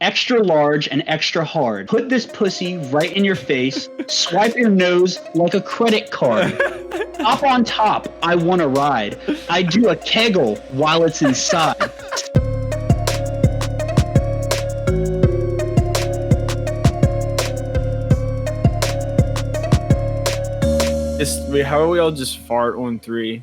extra large and extra hard. Put this pussy right in your face. Swipe your nose like a credit card. Up on top, I want to ride. I do a kegel while it's inside. How are we all just fart on 3?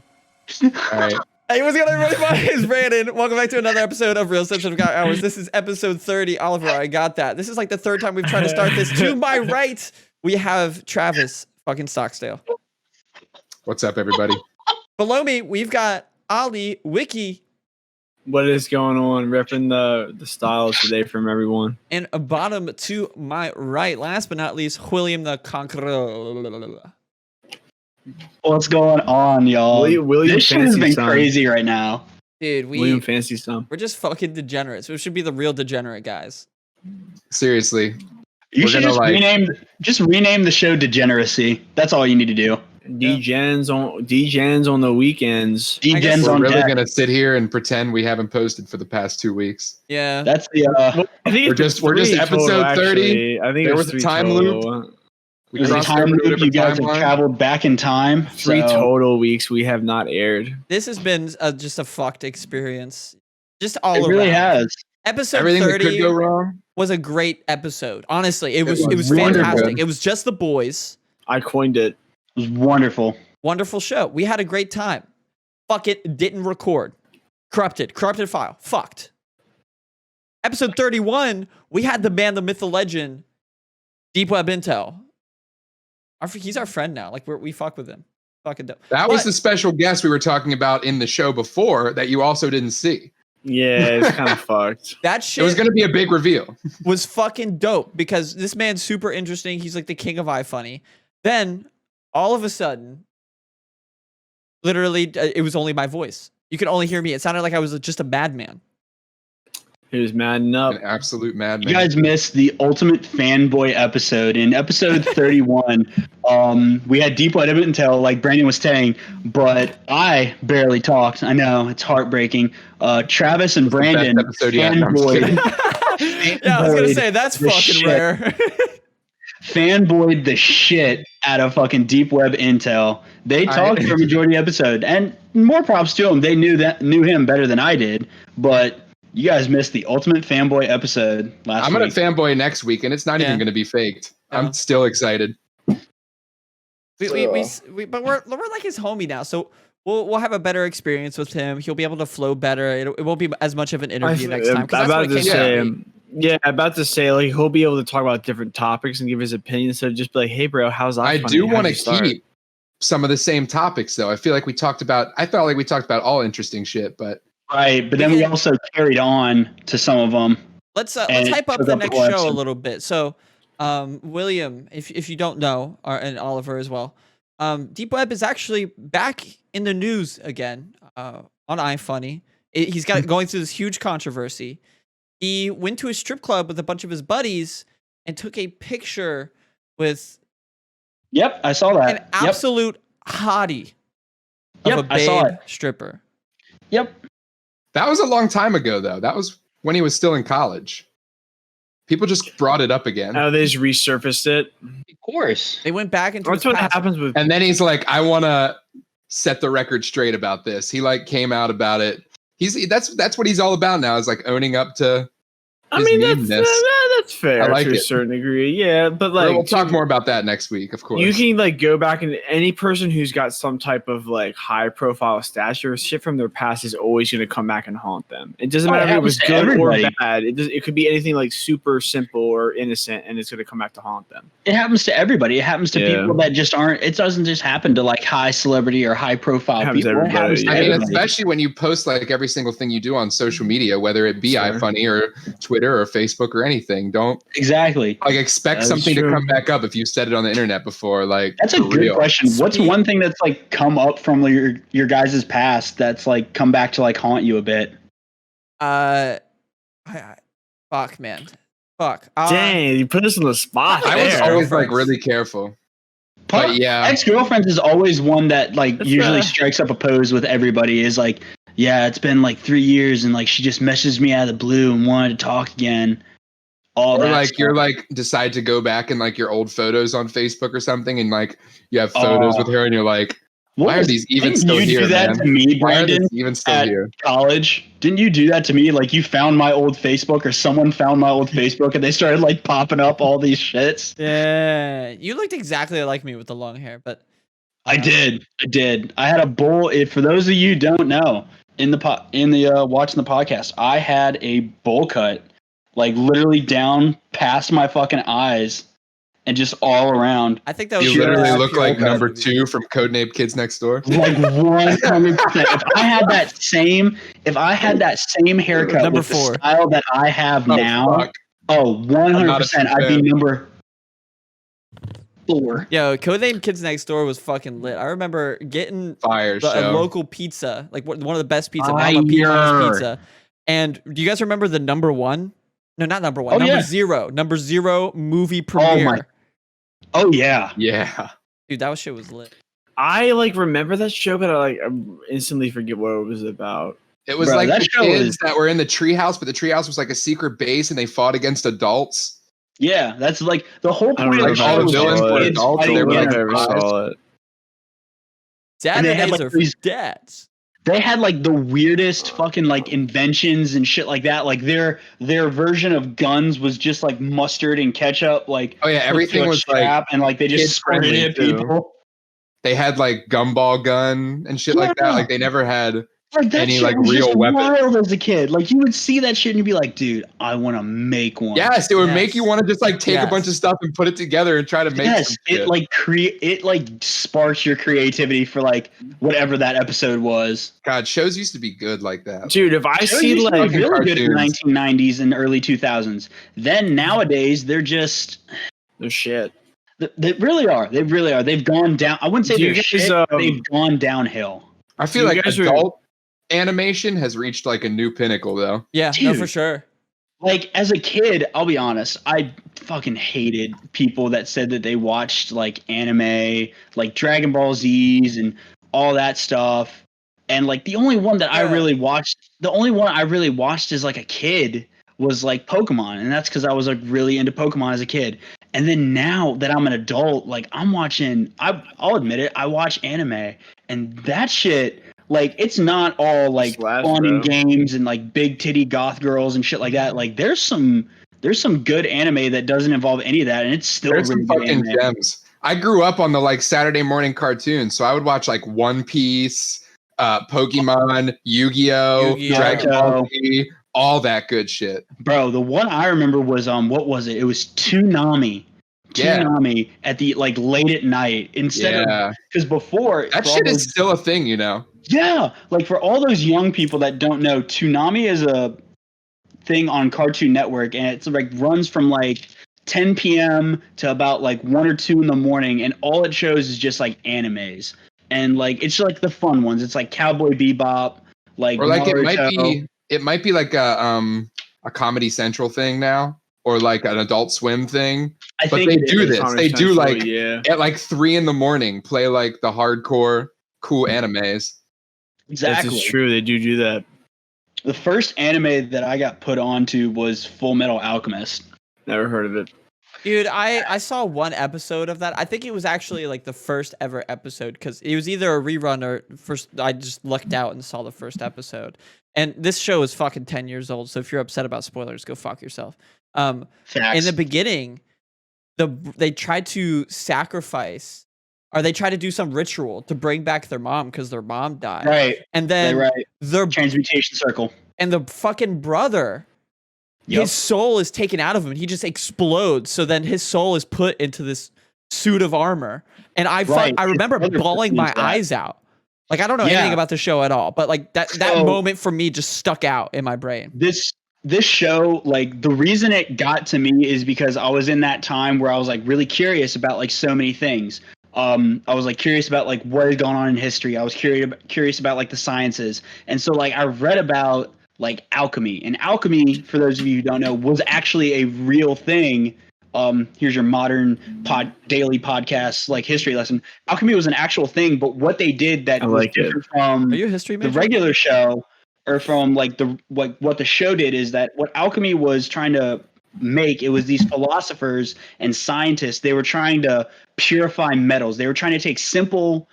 All right. Hey, what's going on, everybody? My name is Brandon. Welcome back to another episode of Real Sensitive Guy Hours. This is episode 30. Oliver, I got that. This is like the third time we've tried to start this. To my right, we have Travis fucking Stocksdale. What's up, everybody? Below me, we've got Ali Wiki. What is going on? Repping the styles today from everyone. And a bottom to my right, last but not least, William the Conqueror. What's going on, y'all? William this shit has been son. Crazy right now. Dude, William Fancy Son. We're just fucking degenerates. We should be the real degenerate guys. Seriously. You should just rename the show Degeneracy. That's all you need to do. Degens on the weekends. Degens We're on really deck. gonna sit here and pretend we haven't posted for the past 2 weeks. Yeah. That's the I think we're just episode 30. I think There was a time loop. There's a time loop. You guys have traveled back in time. Three total weeks we have not aired. This has been just a fucked experience. Just all around. It really has. Episode Everything 30 that could go wrong was a great episode. Honestly, it was was fantastic. wonderful. It was just the boys. I coined it. It was wonderful. Wonderful show. We had a great time. Fuck it, didn't record. Corrupted file. Fucked. Episode 31, we had the man, the myth, the legend, Deep Web Intel. He's our friend now. Like we fuck with him. Fucking dope. That was the special guest we were talking about in the show before that you also didn't see. Yeah, it's kind of fucked. That shit It was going to be a big reveal. was fucking dope because this man's super interesting. He's like the king of iFunny. Then all of a sudden, literally, it was only my voice. You could only hear me. It sounded like I was just a madman. He was maddening up. An absolute madman. You guys missed the ultimate fanboy episode. In episode 31, we had Deep Web Intel, like Brandon was saying, but I barely talked. I know, it's heartbreaking. Travis and Brandon fanboyed. Yeah, I was going to say, that's fucking rare. Fanboyed the shit out of fucking Deep Web Intel. They talked for a majority of the episode, and more props to them. They knew him better than I did, but you guys missed the ultimate fanboy episode last week. I'm going to fanboy next week, and it's not even going to be faked. I'm still excited. But we're like his homie now, so we'll have a better experience with him. He'll be able to flow better. It won't be as much of an interview next time. About to say, like, he'll be able to talk about different topics and give his opinion instead of just be like, "Hey, bro, how's that?" I do want to keep some of the same topics, though. I felt like we talked about all interesting shit, but. Right, but then we also carried on to some of them. Let's hype up the next show a little bit. So, William, if you don't know, and Oliver as well, Deep Web is actually back in the news again on iFunny. He's going through this huge controversy. He went to a strip club with a bunch of his buddies and took a picture with. Yep, I saw that. An absolute hottie of a babe stripper. Yep. That was a long time ago, though. That was when he was still in college. People just brought it up again. Oh, they just resurfaced it. Of course. They went back into That's what happens with. And then he's like, I want to set the record straight about this. He like came out about it. That's what he's all about now, is like owning up to his that's fair to a certain degree. Yeah, but like we'll talk more about that next week, of course. You can like go back, and any person who's got some type of like high profile stature, shit from their past is always going to come back and haunt them. It doesn't matter if it was good or bad. It could be anything like super simple or innocent, and it's going to come back to haunt them. It happens to everybody. It happens to people that just aren't. It doesn't just happen to like high celebrity or high profile people. It happens to everybody. Especially when you post like every single thing you do on social media, whether it be iFunny or Twitter or Facebook or anything. Don't exactly like expect something to come back up if you said it on the internet before. Like, that's a good question. What's one thing that's like come up from your guys' past that's like come back to like haunt you a bit? Fuck, man. Fuck. Dang, you put us on the spot. I was always like really careful. But yeah, ex-girlfriends is always one that like usually strikes up a pose with everybody. Is like, yeah, it's been like 3 years and like she just messaged me out of the blue and wanted to talk again. all or that. like stuff. you're like decide to go back and like your old photos on Facebook or something, and like you have photos with her, and you're like, why are these even still here? Didn't you do that man? to me, Brandon? Why are these even still at here? College? Didn't you do that to me? Like you found my old Facebook, or someone found my old Facebook, and they started like popping up all these shits. Yeah, you looked exactly like me with the long hair, but I did. I had a bowl. For those of you who don't know, in the watching the podcast, I had a bowl cut, like literally down past my fucking eyes, and just all around. I think that was You literally look pure like number movie. 2 from Codename Kids Next Door. Like 100%. If I had that same haircut Number with 4. the style that I have now, Fuck. 100%, I'd be fan. number 4. Yo, Codename Kids Next Door was fucking lit. I remember getting Fire a show. local pizza, like one of the best pizza, Mama Mama's Pizza. And do you guys remember the number 1? No, not number 1. Oh, number yeah. 0. Number 0 movie premiere. Oh yeah. Yeah. Dude, that shit was lit. I like remember that show, but I instantly forget what it was about. It was Bro, like that the show kids is- that were in the treehouse, but the treehouse was like a secret base, and they fought against adults. Yeah, that's like the whole I don't point know of if the I show ever was saw just it. kids Adults, fighting they were I like against never adults. saw it. And they had, Saturdays like, are these- for dads. They had like the weirdest fucking like inventions and shit like that. Like their version of guns was just like mustard and ketchup. Like Oh yeah, everything was like strap, and like they just kid squirted friendly, it at too. people. they had like gumball gun and shit like that. Yeah. Like they never had. Like that Any, shit like, was real just weapon. wild as a kid. Like you would see that shit and you'd be like, dude, I want to make one. Yes, it would make Yes. you want to just like take a Yes. bunch of stuff and put it together and try to make. Yes, some it shit. like it like sparks your creativity for like whatever that episode was. God, shows used to be good like that. Dude, if I Shows see used to be like really good in the cartoons. 1990s and early 2000s. Then nowadays they're just no shit. they really are. They really are. They've gone down. I wouldn't say Do you they're guys, shit. They've gone downhill. I feel You like guys were- adult animation has reached like a new pinnacle though. Yeah, no, Dude. for sure. Like as a kid, I'll be honest, I fucking hated people that said that they watched like anime, like Dragon Ball Z's and all that stuff. And like the only one that I Yeah. really watched as like a kid was like Pokemon, and that's because I was like really into Pokemon as a kid. And then now that I'm an adult, like I'll admit it, I watch anime, and that shit. Like it's not all like Slash, fun and bro. games and like big titty goth girls and shit like that. Like there's some good anime that doesn't involve any of that, and it's still There's really some good fucking anime. gems. I grew up on the like Saturday morning cartoons, so I would watch like One Piece, Pokemon, Yu-Gi-Oh, Yu-Gi-Oh. Dragon Ball Z, all that good shit. Bro, the one I remember was what was it? It was Toonami. Yeah. Toonami at the like late at night instead of Yeah, because before that for all shit those- is still a thing, you know. Yeah, like for all those young people that don't know, Toonami is a thing on Cartoon Network, and it's like runs from like 10 p.m. to about like 1 or 2 in the morning, and all it shows is just like animes, and like it's like the fun ones. It's like Cowboy Bebop, like Or like Naruto. it might be like a Comedy Central thing now, or like an Adult Swim thing. I But think they it do is. this. Comedy They do Central, like yeah. at like 3 a.m, play like the hardcore cool animes. Exactly. That's true. They do that. The first anime that I got put onto was Full Metal Alchemist. Never heard of it. Dude, I saw one episode of that. I think it was actually like the first ever episode because it was either a rerun or first. I just lucked out and saw the first episode. And this show is fucking 10 years old. So if you're upset about spoilers, go fuck yourself. Facts. In the beginning, they tried to sacrifice, or they tried to do some ritual to bring back their mom because their mom died. right, And then right. their Transmutation Circle. and the fucking brother, Yep. his soul is taken out of him. He just explodes. So then his soul is put into this suit of armor. And I Right. remember His brother bawling my believes that. eyes out. Like I don't know Yeah. anything about the show at all, but like that So- moment for me just stuck out in my brain. This show, like the reason it got to me is because I was in that time where I was like really curious about like so many things. I was like curious about like what is going on in history. I was curious about like the sciences, and so like I read about like alchemy. And alchemy, for those of you who don't know, was actually a real thing. Here's your modern daily podcast like history lesson. Alchemy was an actual thing, but what they did that I was like it. different from Are you a history the major? regular show or from like what the show did is that what alchemy was trying to make. It was these philosophers and scientists. They were trying to purify metals. They were trying to take simple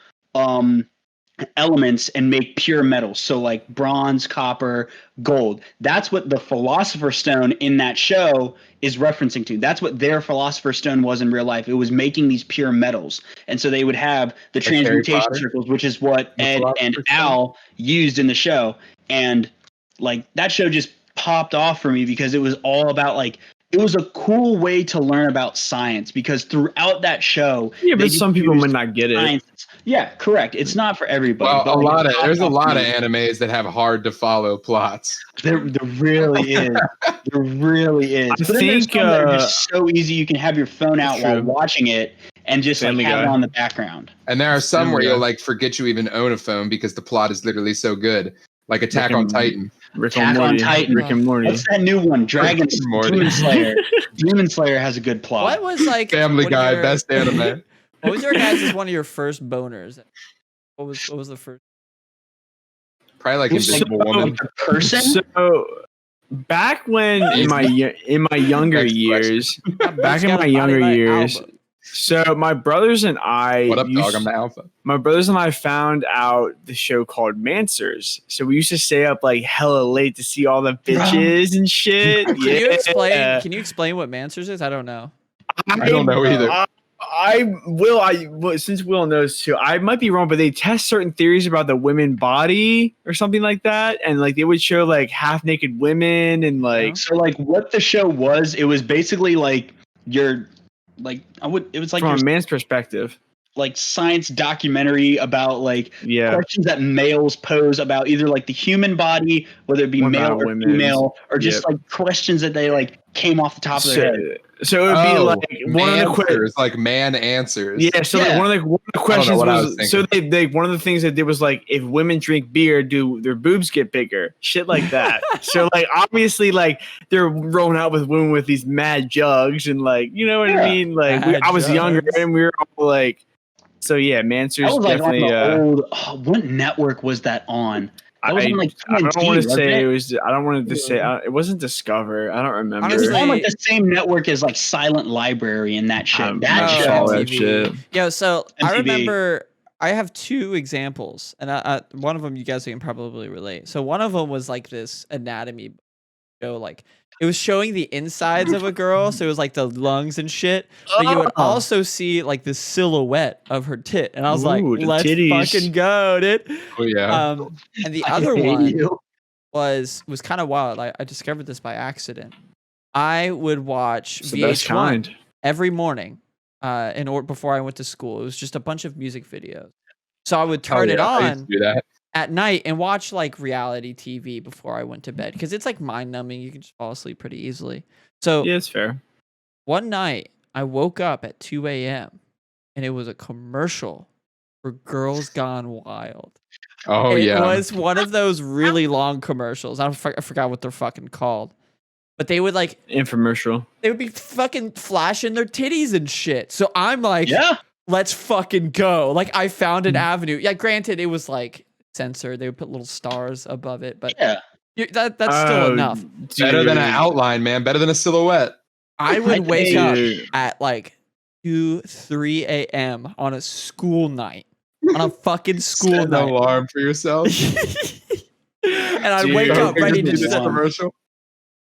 elements and make pure metals. So like bronze, copper, gold. That's what the Philosopher's Stone in that show is referencing to. That's what their Philosopher's Stone was in real life. It was making these pure metals. And so they would have the transmutation circles, which is what Ed and Al used in the show. And like that show just popped off for me because it was all about like, it was a cool way to learn about science because throughout that show, but some people might not get it. Yeah, correct. It's not for everybody. Well, there's a lot of animes that have hard to follow plots. There really is. There really is. I think that are just so easy. You can have your phone out while watching it and just like have it on the background. And there are some where you'll like forget you even own a phone because the plot is literally so good. Like Attack on Titan. Rick and Morty. What's that new one? Demon Slayer. Demon Slayer has a good plot. What was like Family Guy, best anime. What was your guys' one of your first boners? What was the first? Probably like Invisible Woman. Person. So back when in my younger years, so my brothers and I. What up, dog? I'm the alpha. My brothers and I found out the show called Mansers. So we used to stay up like hella late to see all the bitches and shit. Can you explain what Mansers is? I don't know. I don't know either. I will. Since Will knows too, I might be wrong, but they test certain theories about the women body or something like that, and like they would show like half naked women and like. So like what the show was, it was basically like it was like from a man's perspective, like science documentary about like questions that males pose about either like the human body, whether it be male or female, or just like questions that they like came off the top of their head. So it would be like one of the questions, like man answers. Yeah. So like one of the questions was so they one of the things that did was like if women drink beer, do their boobs get bigger? Shit like that. So like obviously like they're rolling out with women with these mad jugs and like you know what I mean. Like I was younger and we were all like. So yeah, Mansers definitely. Like on the old, what network was that on? I don't want to say it was. I don't want to say it wasn't Discover. I don't remember. It was on like the same network as like Silent Library and that shit. That shit. Yeah. So MTV. I remember. I have two examples, and one of them you guys can probably relate. So one of them was like this anatomy show, like. It was showing the insides of a girl, so it was like the lungs and shit. But you would also see like the silhouette of her tit, and I was like, "Let's fucking go, dude!" Oh yeah. And the other one was kind of wild. I discovered this by accident. I would watch VH1 every morning, before I went to school. It was just a bunch of music videos, so I would turn it on. At night and watch like reality TV before I went to bed because it's like mind numbing. You can just fall asleep pretty easily. So yeah, it's fair. One night I woke up at 2 a.m. and it was a commercial for Girls Gone Wild. Oh yeah, it was one of those really long commercials. I forgot what they're fucking called, but they would like infomercial. They would be fucking flashing their titties and shit. So I'm like, let's fucking go. Like I found an avenue. Yeah, granted, it was like. Censored. They would put little stars above it, but that's still enough. Better than an outline, man. Better than a silhouette. I would wake up at like 2-3 a.m. on a school night, on a fucking school Set night. An alarm for yourself, and I'd wake up ready to do commercial.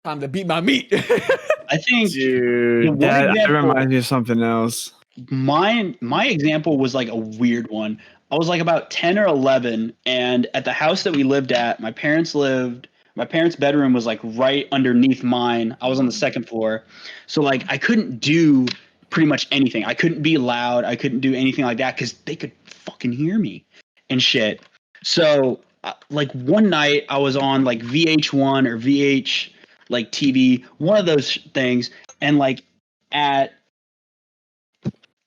Time to beat my meat. I think, that reminds me of something else. My example was like a weird one. I was like about 10 or 11, and at the house that we lived at, my parents' bedroom was like right underneath mine. I was on the second floor. So like I couldn't do pretty much anything. I couldn't be loud. I couldn't do anything like that because they could fucking hear me and shit. So like one night I was on like VH1 or VH like TV, one of those things. And like at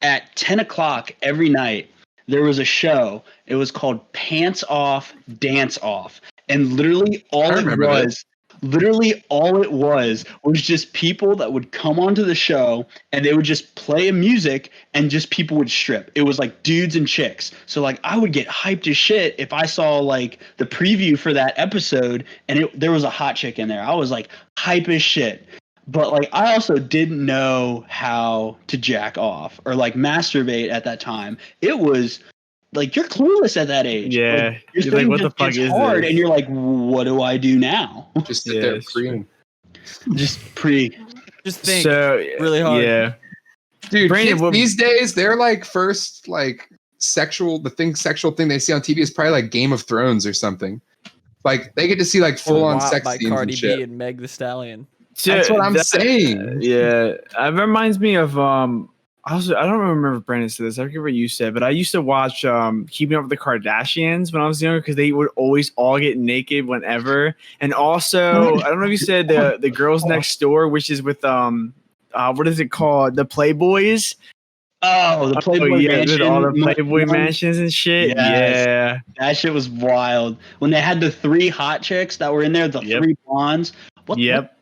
10 o'clock every night, there was a show. It was called Pants Off, Dance Off. And literally all it was just people that would come onto the show and they would just play a music and just people would strip. It was like dudes and chicks. So like I would get hyped as shit if I saw like the preview for that episode and there was a hot chick in there. I was like hype as shit. but like I also didn't know how to jack off or like masturbate at that time. It was like you're clueless at that age. Yeah, like, you're like, what the fuck is hard, this? and you're like, what do I do now? Just sit there preen. Just pre. Just think So really hard. Yeah, Dude, Brandyn, kids these days, they're like first like sexual thing they see on TV is probably like Game of Thrones or something. Like they get to see like full on sex by scenes Cardi and shit. B and Meg the Stallion. That's what I'm saying. Yeah, it reminds me of I don't remember if Brandyn said this. I forget what you said, but I used to watch Keeping Up with the Kardashians when I was younger because they would always all get naked whenever. And also, I don't know if you said the Girls Next Door, which is with what is it called? The Playboys. Oh, the Playboy Mansion. All the Playboy mansions and shit. Yes. Yeah, that shit was wild. When they had the 3 hot chicks that were in there, the 3 blondes. What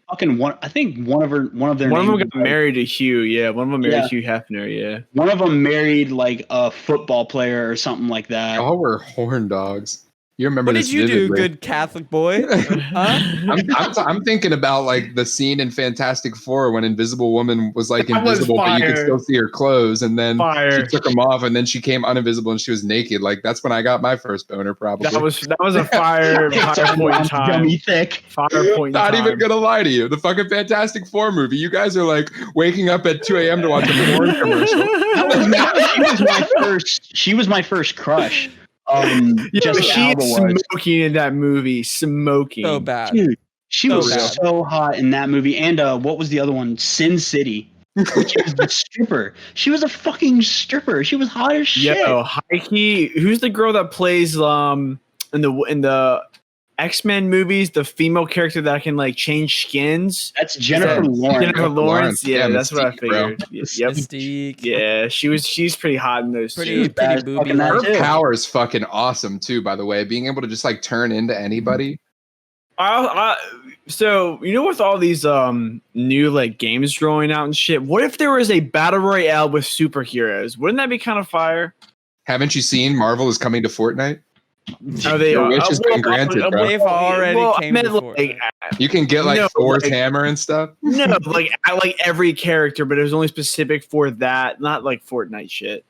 fucking one? I think one of them got married to Hugh. Yeah, one of them married Hugh Hefner. Yeah, one of them married like a football player or something like that. All were horn dogs. You remember what this did you vividly. do, good Catholic boy? Huh? I'm thinking about like the scene in Fantastic Four when Invisible Woman was like invisible, but you could still see her clothes, and then she took them off, and then she came uninvisible and she was naked. Like that's when I got my first boner, probably. That was a fire point in time. Gummy thick. Fire point. Not even gonna lie to you, the fucking Fantastic Four movie. You guys are like waking up at 2 a.m. to watch a porn commercial. She was my first crush. She's smoking in that movie, smoking so bad. Dude, she was so hot in that movie. And what was the other one? Sin City. Which was the stripper. She was a fucking stripper. She was hot as shit. Yo, Heike, who's the girl that plays in the X-Men movies, the female character that can like change skins? That's Jennifer Lawrence. Jennifer Lawrence. Yeah, that's Mystique, what I figured. Yep. Mystique. Yeah, she's pretty hot in those. Pretty booby. Her power is fucking awesome too. By the way, being able to just like turn into anybody. So you know, with all these new like games rolling out and shit, what if there was a battle royale with superheroes? Wouldn't that be kind of fire? Haven't you seen Marvel is coming to Fortnite? Are they? Your wish has been granted, bro. They've already came before. Like, you can get like Thor's hammer and stuff. No, like I like every character, but it was only specific for that, not like Fortnite shit.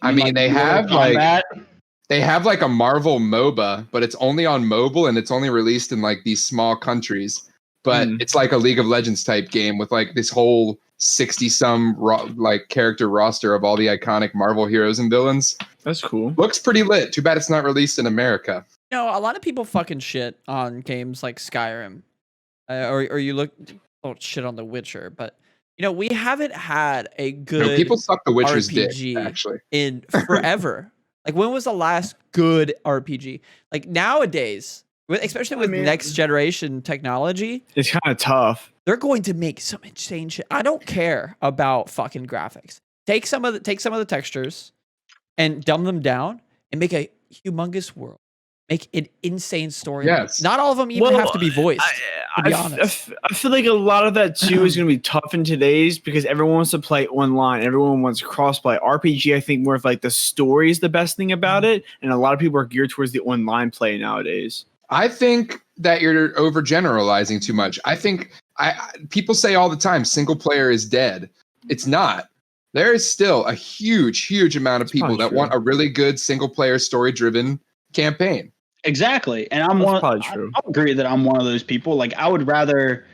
I mean, they have like a Marvel MOBA, but it's only on mobile and it's only released in like these small countries. But it's like a League of Legends type game with like this whole 60-some like character roster of all the iconic Marvel heroes and villains. That's cool. Looks pretty lit. Too bad it's not released in America. You know, a lot of people fucking shit on games like Skyrim, or you shit on The Witcher, but you know we haven't had a good people suck The Witcher's RPG dick actually in forever. Like when was the last good RPG? Like nowadays, especially with next generation technology, it's kind of tough. They're going to make some insane shit. I don't care about fucking graphics. Take some of the textures and dumb them down and make a humongous world. Make an insane story. Yes. Not all of them even have to be voiced. To be honest. I feel like a lot of that too is going to be tough in today's because everyone wants to play online. Everyone wants crossplay. RPG, I think more of like the story is the best thing about it, and a lot of people are geared towards the online play nowadays. I think that you're overgeneralizing too much. I think people say all the time single player is dead. It's not. There is still a huge amount of people that want a really good single player story driven campaign. Exactly. And I'll agree that I'm one of those people. Like I would rather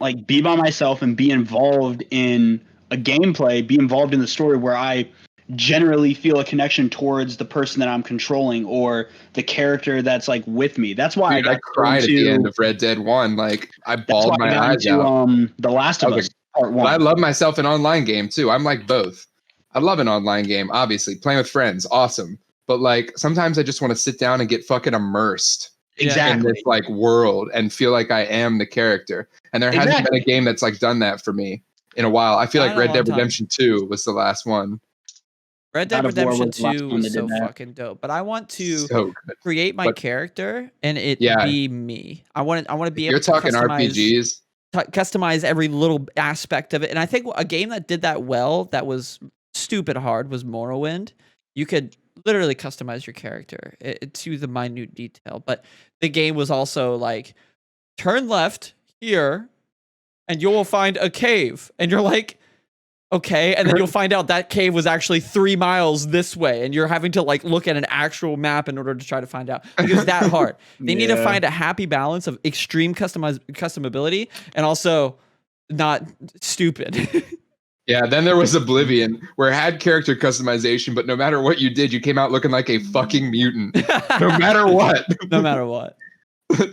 like be by myself and be involved in a gameplay, be involved in the story where I generally feel a connection towards the person that I'm controlling or the character that's like with me. That's why I cried at the end of Red Dead 1. Like I bawled my eyes out. The Last of Us Part 1. But I love myself an online game too. I'm like both. I love an online game, obviously. Playing with friends, awesome. But like sometimes I just want to sit down and get fucking immersed in this like world and feel like I am the character. And there hasn't been a game that's like done that for me in a while. I feel like Red Dead Redemption 2 was the last one. Red Dead Redemption 2 was so fucking dope. But I want to create my character and it be me. I want to be able to customize every little aspect of it. And I think a game that did that well, that was stupid hard, was Morrowind. You could literally customize your character to the minute detail. But the game was also like, turn left here, and you will find a cave. And you're like, okay. And then you'll find out that cave was actually 3 miles this way. And you're having to like look at an actual map in order to try to find out. It's that hard. They need to find a happy balance of extreme customability and also not stupid. Yeah, then there was Oblivion, where it had character customization, but no matter what you did, you came out looking like a fucking mutant. No matter what. No matter what.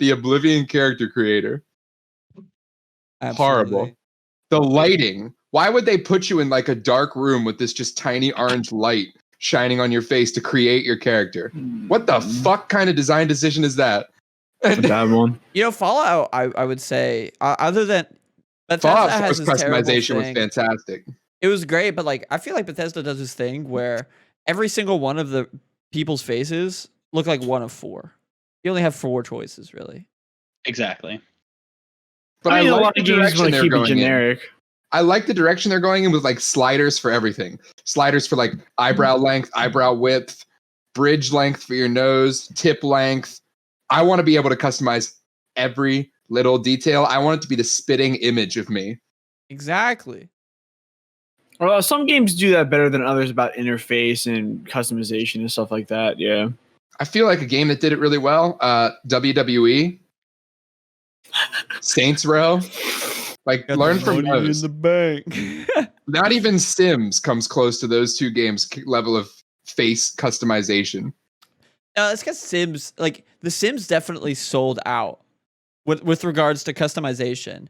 The Oblivion character creator. Absolutely. Horrible. The lighting. Why would they put you in like a dark room with this just tiny orange light shining on your face to create your character? What the fuck kind of design decision is that? A bad one. You know, Fallout, I would say, other than Fallout has customization was fantastic. It was great, but like I feel like Bethesda does this thing where every single one of the people's faces look like one of 4. You only have 4 choices, really. Exactly. But I mean, like a lot the of games direction want to they're keep it going generic. in. I like the direction they're going in with like sliders for everything. Sliders for like eyebrow length, eyebrow width, bridge length for your nose, tip length. I want to be able to customize every little detail. I want it to be the spitting image of me. Exactly. Well, some games do that better than others about interface and customization and stuff like that. Yeah. I feel like a game that did it really well. WWE, Saints Row. Like, learn from those. In the bank. Not even Sims comes close to those 2 games' level of face customization. It's because Sims, like the Sims, definitely sold out with regards to customization.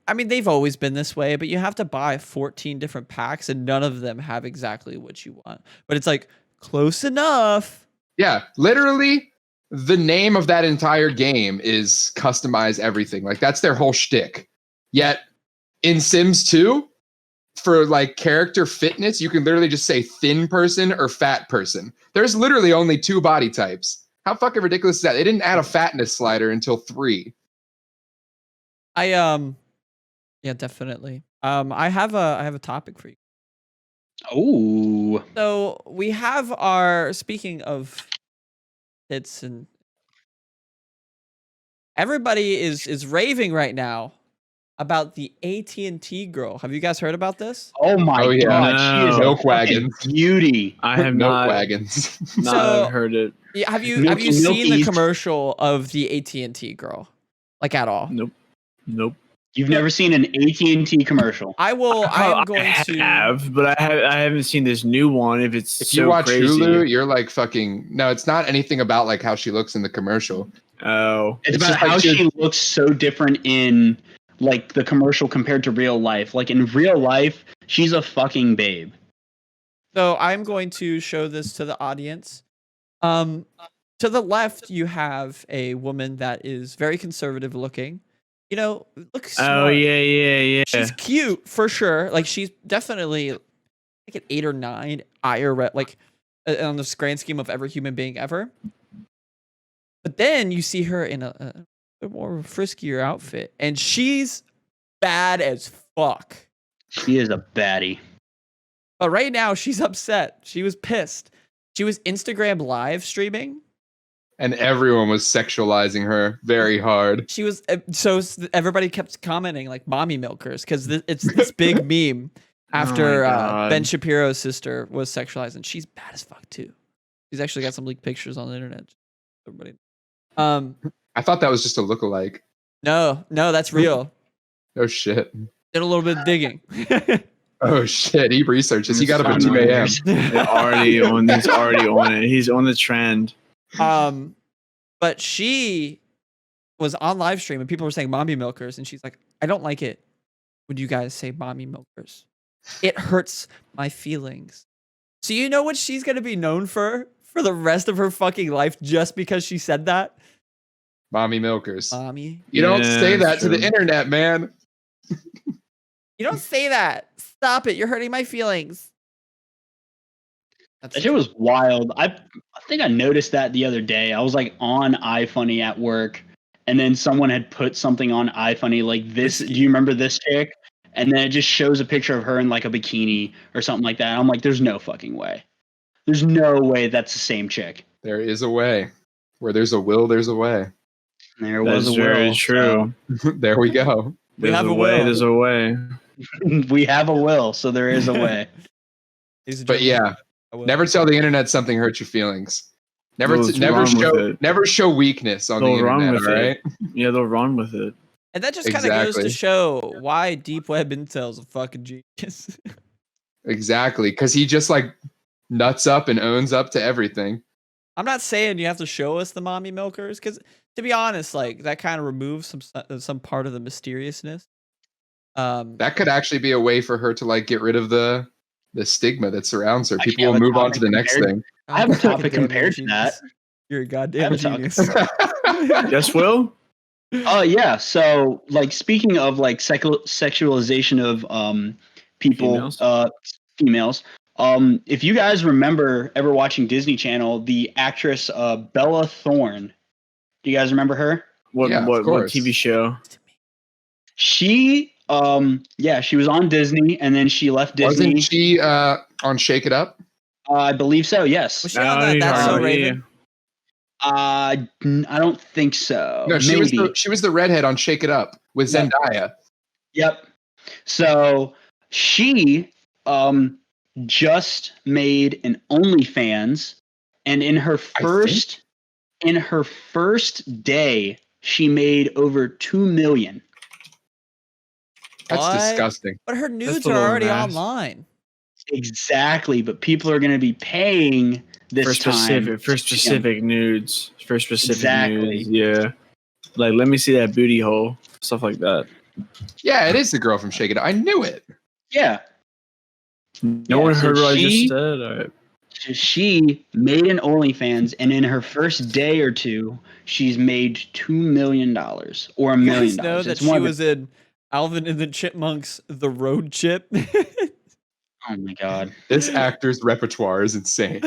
I mean, they've always been this way, but you have to buy 14 different packs, and none of them have exactly what you want. But it's like close enough. Yeah, literally, the name of that entire game is customize everything. Like that's their whole shtick. Yet in Sims 2, for like character fitness, you can literally just say thin person or fat person. There's literally only 2 body types. How fucking ridiculous is that? They didn't add a fatness slider until 3. Yeah, definitely. I have a topic for you. Oh. So we have our, speaking of hits, and everybody is raving right now about the AT&T Girl. Have you guys heard about this? Oh my god, no. she is Milk a wagons. beauty. I have Milk not wagons. So- heard it. Yeah, have you Milky seen the Milkies. commercial of the AT&T Girl? Like at all? Nope. You've never seen an AT&T commercial. I am going to have, but I haven't seen this new one. If it's If so you watch crazy. Hulu, you're like fucking. No, it's not anything about like how she looks in the commercial. Oh, It's about just like how she- she looks so different in like the commercial compared to real life. Like in real life, she's a fucking babe. So I'm going to show this to the audience. To the left, you have a woman that is very conservative looking. You know, looks smart. oh yeah. She's cute for sure. Like she's definitely like an 8 or 9 IRL, like on the grand scheme of every human being ever. But then you see her in a more friskier outfit, and she's bad as fuck. She is a baddie. But right now, she's upset. She was pissed. She was Instagram live streaming. And everyone was sexualizing her very hard. She was so everybody kept commenting like "mommy milkers" because it's this big meme after Ben Shapiro's sister was sexualized, and she's bad as fuck too. She's actually got some leaked pictures on the internet. Everybody, I thought that was just a lookalike. no, that's real. Oh shit. Did a little bit of digging. Oh shit. He researches. He got up at 2 a.m. He's already on it. He's on the trend. But she was on live stream and people were saying mommy milkers, and she's like, I don't like it when you guys say mommy milkers. It hurts my feelings. So you know what she's gonna be known for the rest of her fucking life just because she said that? Mommy milkers. Mommy. You don't say that to true. the internet, man. You don't say that. Stop it. You're hurting my feelings. That shit was wild. I think I noticed that the other day. I was like on iFunny at work, and then someone had put something on iFunny like this. Do you remember this chick? And then it just shows a picture of her in like a bikini or something like that. And I'm like, there's no fucking way. There's no way that's the same chick. There is a way. Where there's a will, there's a way. There was That's a will. very true. There we go. We have a way. There's a way. We have a will, so there is a way. But yeah, never tell the internet something hurts your feelings. Never show weakness on the internet. All right? Yeah, they'll run with it. And that just kind of goes to show why Deep Web Intel's a fucking genius. Exactly, because he just like nuts up and owns up to everything. I'm not saying you have to show us the mommy milkers, because to be honest, like that kind of removes some part of the mysteriousness. That could actually be a way for her to like get rid of the stigma that surrounds her. People will move on to the next thing. I have a topic compared to that. You're a goddamn genius. Yes, Will? Yeah. So, like, speaking of like sexualization of people, females. If you guys remember ever watching Disney Channel, the actress Bella Thorne. Do you guys remember her? What TV show? She she was on Disney and then she left Disney. Wasn't she on Shake It Up? I believe so, yes. Was she on That's So Raven? I don't think so. No, she was the redhead on Shake It Up with Zendaya. Yep. So she just made an OnlyFans, and in her first day, she made over 2 million. That's disgusting. But her nudes are already online. Exactly, but people are going to be paying for specific nudes. Yeah. Like, let me see that booty hole. Stuff like that. Yeah, it is the girl from Shake It Up. I knew it. Yeah. No one heard what I just said. All right. She made an OnlyFans, and in her first day or two, she's made $2 million or $1 million. You guys know that she was in Alvin and the Chipmunks, The Road Chip. Oh my god. This actor's repertoire is insane.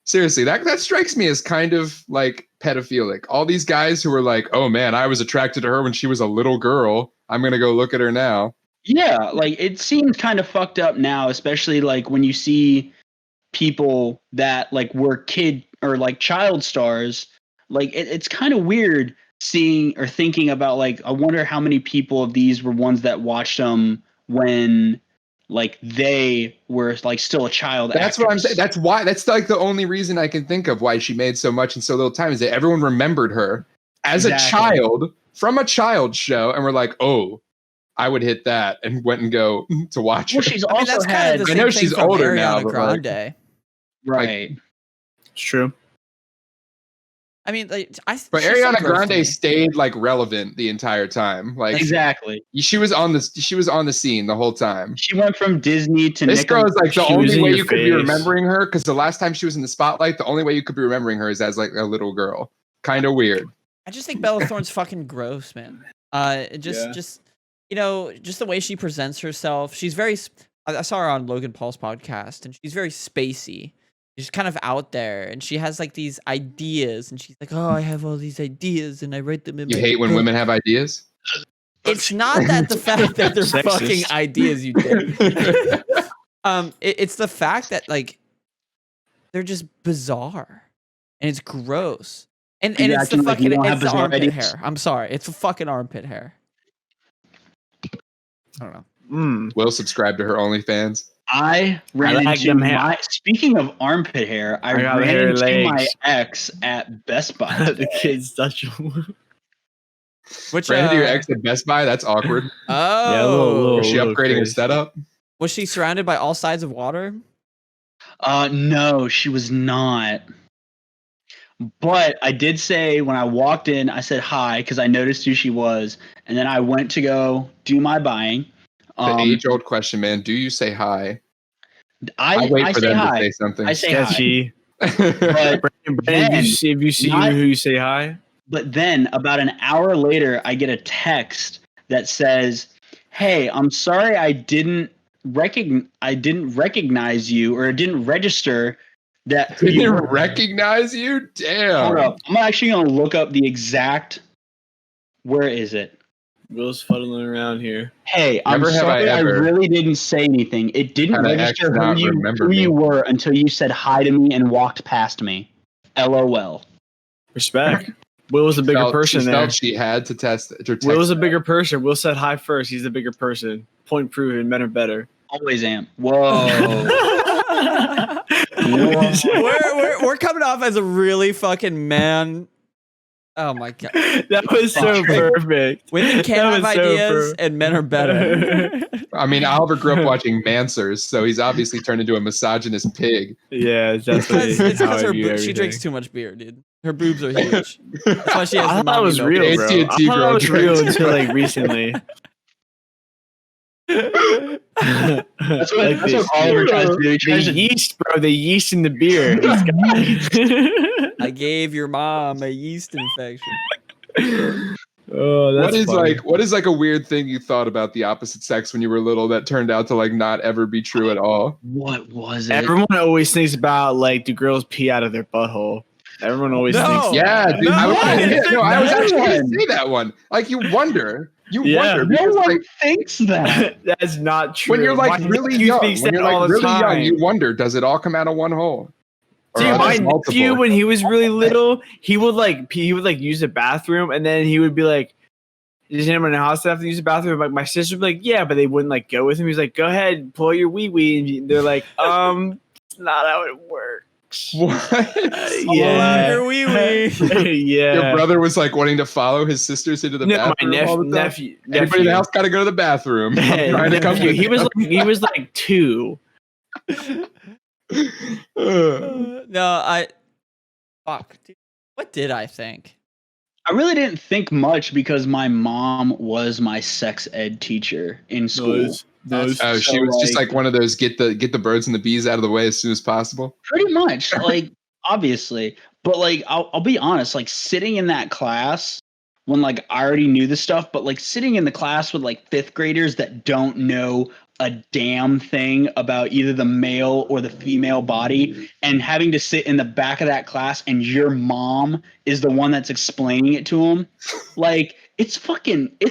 Seriously, that strikes me as kind of like pedophilic. All these guys who are like, oh man, I was attracted to her when she was a little girl. I'm going to go look at her now. Yeah, like it seems kind of fucked up now, especially like when you see people that like were kid or like child stars. Like it's kind of weird seeing or thinking about like, I wonder how many people of these were ones that watched them when like they were like still a child. That's what I'm saying. That's like the only reason I can think of why she made so much in so little time is that everyone remembered her as a child from a child's show. And we're like, oh, I would hit that and went and go to watch her. Well, she's also I know she's older now. Grande. Right. It's true. I mean, like, but Ariana Grande stayed like relevant the entire time. Like exactly, she was on the scene the whole time. She went from Disney to this girl is like the only way you could be remembering her because the last time she was in the spotlight, the only way you could be remembering her is as like a little girl. Kind of weird. I just think Bella Thorne's fucking gross, man. Just you know, just the way she presents herself. She's very. I saw her on Logan Paul's podcast, and she's very spacey. She's kind of out there, and she has like these ideas, and she's like, "Oh, I have all these ideas, and I write them in." You hate when women have ideas? It's not that the fact that they're fucking ideas, you did. It's the fact that like they're just bizarre, and it's gross, and it's the fucking it's the armpit hair. I'm sorry, it's the fucking armpit hair. I don't know. Will subscribe to her OnlyFans. I ran into speaking of armpit hair, I ran into my ex at Best Buy. The kids touch. Which ran into your ex at Best Buy? That's awkward. Oh, yeah, was she upgrading her setup? Was she surrounded by all sides of water? No, she was not. But I did say when I walked in, I said hi because I noticed who she was, and then I went to go do my buying. The age-old question, man. Do you say hi? I wait for them hi. to say something. I say sketchy. But Brandyn, if you see who you say hi. But then about an hour later, I get a text that says, "Hey, I'm sorry I didn't recognize you or didn't register that." Didn't recognize you? Damn. Hold up. I'm actually gonna look up the exact. Where is it? Will's fuddling around here. Hey, I'm sorry I really didn't say anything. It didn't register who you were until you said hi to me and walked past me. LOL. Respect. Will was a bigger person she there. Felt she had to test. Will was a bigger person. Will said hi first. He's the bigger person. Point proven. Men are better. Always am. Whoa. We're coming off as a really fucking man. Oh my god, that was so perfect. Women can't have ideas, and men are better. I mean, Oliver grew up watching Mansers, so he's obviously turned into a misogynist pig. Yeah, it's because she drinks too much beer, dude. Her boobs are huge. That's why she has. I thought that was real, bro. I thought that was real until like recently. That's what Oliver tries to do. The yeast, bro. The yeast in the beer. I gave your mom a yeast infection. Oh, that's funny. What is like a weird thing you thought about the opposite sex when you were little that turned out to like not ever be true at all? What was it? Everyone always thinks about like, do girls pee out of their butthole? Everyone always thinks. Yeah, dude. I was actually going to say that one. Like, you wonder. No one thinks that. That's not true. When you're like really young, you wonder, does it all come out of one hole? Dude, my nephew, when he was really little, he would use the bathroom, and then he would be like, "Does anyone in the house have to use the bathroom?" Like, my sister would be like, "Yeah," but they wouldn't like go with him. He's like, "Go ahead, pull your wee wee," and they're like, "It's not how it works." What? Yeah, your wee wee. Yeah. Your brother was like wanting to follow his sisters into the bathroom. My nephew. Everybody in the house got to go to the bathroom. He was like 2. Fuck. Dude. What did I think? I really didn't think much because my mom was my sex ed teacher in school. She was just like one of those get the birds and the bees out of the way as soon as possible. Pretty much, like obviously, but like I'll be honest, like sitting in that class when like I already knew the stuff, but like sitting in the class with like 5th graders that don't know a damn thing about either the male or the female body, and having to sit in the back of that class and your mom is the one that's explaining it to them, like it's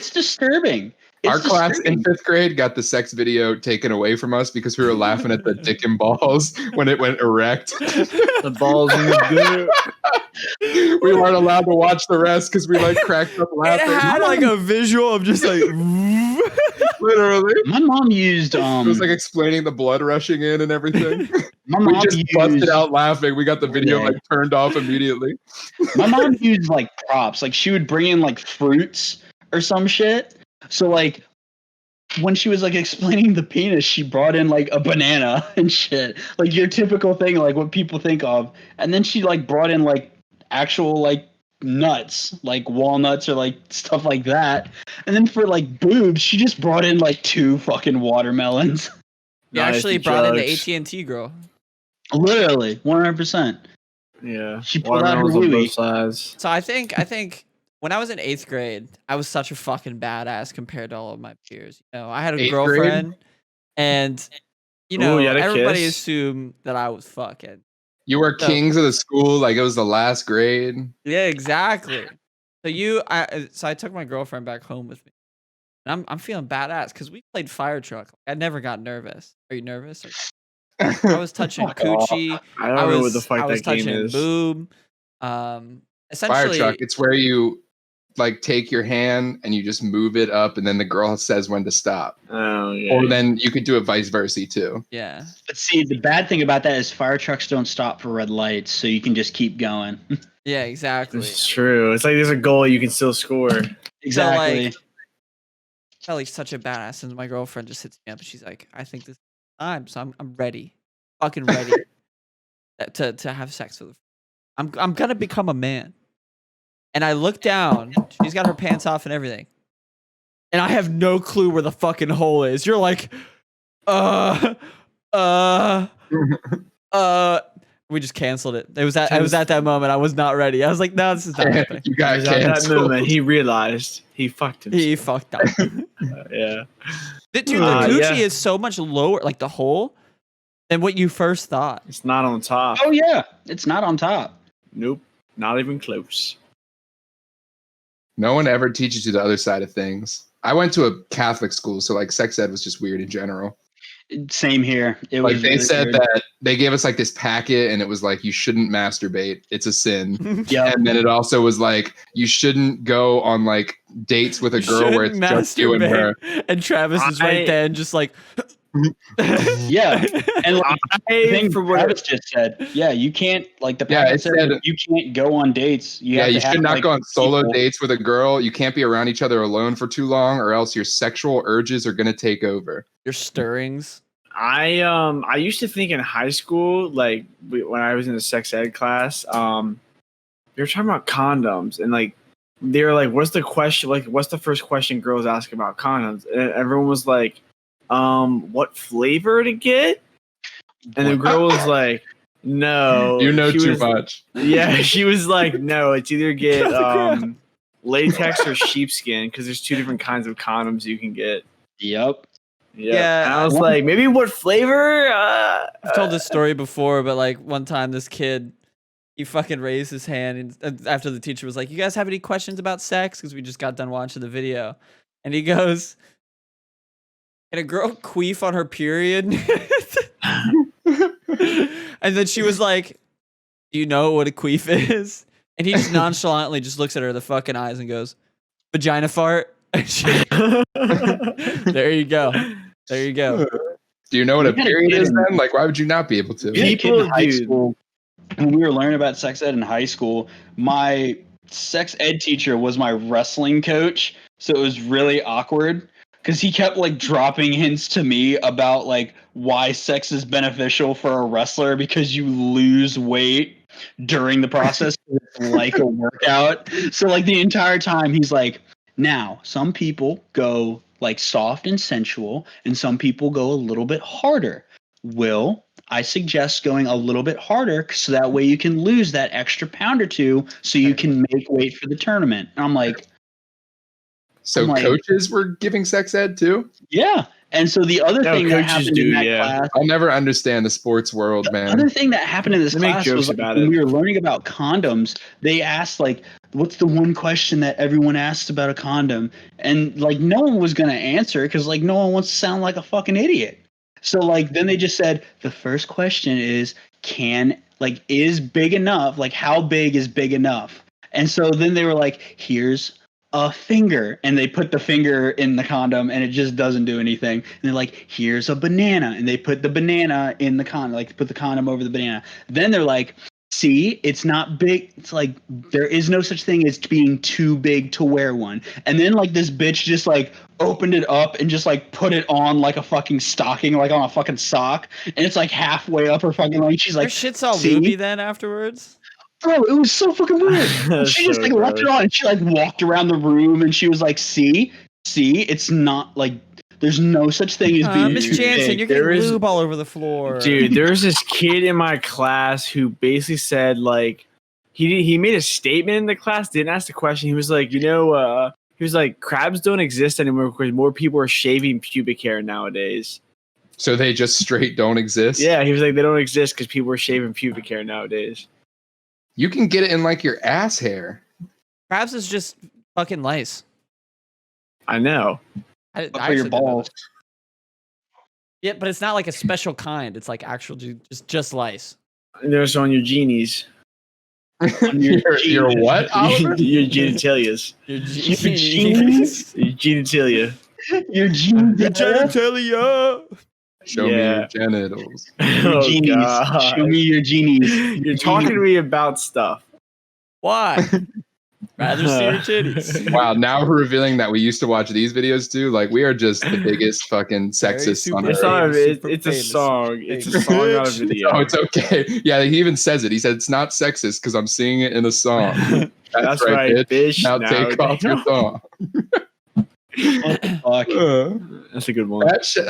disturbing. Our class in 5th grade got the sex video taken away from us because we were laughing at the dick and balls when it went erect. The balls in the good. We weren't allowed to watch the rest because we like cracked up laughing. It had like a visual of just like literally. My mom used it was like explaining the blood rushing in and everything. My mom we just busted out laughing. We got the video like turned off immediately. My mom used like props. Like she would bring in like fruits or some shit. So like when she was like explaining the penis, she brought in like a banana and shit, like your typical thing, like what people think of. And then she like brought in like actual like nuts, like walnuts or like stuff like that. And then for like boobs, she just brought in like 2 fucking watermelons. You actually brought in the AT&T girl. Literally, 100%. Yeah, she pulled out her wee. So I think. When I was in 8th grade, I was such a fucking badass compared to all of my peers. You know, I had a girlfriend, and you know, everybody assumed that I was fucking. You were kings of the school, like it was the last grade. Yeah, exactly. So I took my girlfriend back home with me, and I'm feeling badass because we played fire truck. I never got nervous. Are you nervous? I was touching coochie. I don't know what the fuck that game is. Boob. Essentially, fire truck. It's where you like take your hand and you just move it up, and then the girl says when to stop. Oh yeah. Or then you could do it vice versa too. Yeah. But see, the bad thing about that is fire trucks don't stop for red lights, so you can just keep going. Yeah, exactly. It's true. It's like there's a goal you can still score. Exactly. So, like, I felt like such a badass, and my girlfriend just hits me up and she's like, "I think this is time, so I'm ready, fucking ready to have sex with her. I'm gonna become a man." And I look down. She's got her pants off and everything. And I have no clue where the fucking hole is. You're like, we just canceled it. It was at that moment. I was not ready. I was like, no, this is not happening. You got at that moment, he realized he fucked himself. He fucked up. Yeah. Dude, the Gucci is so much lower, like the hole, than what you first thought. It's not on top. Oh yeah, it's not on top. Nope, not even close. No one ever teaches you the other side of things. I went to a Catholic school, so like sex ed was just weird in general. Same here. It like was they really said weird. that they gave us like this packet and it was like you shouldn't masturbate, it's a sin. Yep. And then it also was like you shouldn't go on like dates with a girl where it's just you and her. And Travis is right there and just like yeah. And like the thing for what Travis just said, yeah, you can't like the packet said you can't go on dates. You have to should not like, go on solo people. dates with a girl. You can't be around each other alone for too long, or else your sexual urges are gonna take over. Your stirrings. I used to think in high school, like when I was in a sex ed class, they were talking about condoms and like they were like, "What's the question? Like, what's the first question girls ask about condoms?" And everyone was like, "What flavor to get?" And the girl was like, "No, you know too much." Yeah, she was like, "No, it's either get latex or sheepskin because there's two different kinds of condoms you can get." Yep. Yeah, and I was like, maybe what flavor? I've told this story before, but like one time this kid, he fucking raised his hand and after the teacher was like, "You guys have any questions about sex?" Because we just got done watching the video, and he goes, "Can a girl queef on her period?" And then she was like, "Do you know what a queef is?" And he just nonchalantly just looks at her in the fucking eyes and goes, "Vagina fart." There you go. There you go. Do you know what a period is then? Like, why would you not be able to? People in high school, when we were learning about sex ed in high school, my sex ed teacher was my wrestling coach. So it was really awkward because he kept like dropping hints to me about like why sex is beneficial for a wrestler because you lose weight during the process. It's like a workout. So like the entire time he's like, now some people go like soft and sensual and some people go a little bit harder. I suggest going a little bit harder so that way you can lose that extra pound or two so you can make weight for the tournament. And I'm like, coaches were giving sex ed too? Yeah. And so the other thing that happened in that class, I'll never understand the sports world, man. The other thing that happened in this class was like, when we were learning about condoms, they asked like, what's the one question that everyone asks about a condom? And like no one was going to answer because like no one wants to sound like a fucking idiot. So like then they just said the first question is is big enough? Like how big is big enough? And so then they were like, here's a finger, and they put the finger in the condom and it just doesn't do anything. And they're like, here's a banana, and they put the banana in the condom, like put the condom over the banana. Then they're like, see, it's not big. It's like there is no such thing as being too big to wear one. And then like this bitch just like opened it up and just like put it on like a fucking stocking, like on a fucking sock, and it's like halfway up her fucking leg. She's like, your shit's all looby then afterwards. Bro, it was so fucking weird. She just like left it on and she like walked around the room and she was like, see, it's not like there's no such thing as being Miss Jansen, you're getting lube all over the floor. Dude, there was this kid in my class who basically said like he made a statement in the class, didn't ask the question. He was like, he was like, crabs don't exist anymore because more people are shaving pubic hair nowadays. So they just straight don't exist? Yeah, he was like, they don't exist because people are shaving pubic hair nowadays. You can get it in like your ass hair. Crabs is just fucking lice. I know. For your balls. Yeah, but it's not like a special kind. It's like actual just lice. And there's on your genies. Your what, Oliver? Your genitalias. Your genies. Your genitalia. Your genitalia. Show me your genitals. Your genies. God. Show me your genies. You're talking to me about stuff. Why? Rather see your titties. Wow, now we're revealing that we used to watch these videos too. Like we are just the biggest fucking sexists on earth. It's a song. It's a song, not a video. Oh, it's okay. Yeah, he even says it. He said it's not sexist because I'm singing it in a song. That's right, bitch. Now take off your thong. What the fuck? That's a good one. That shit,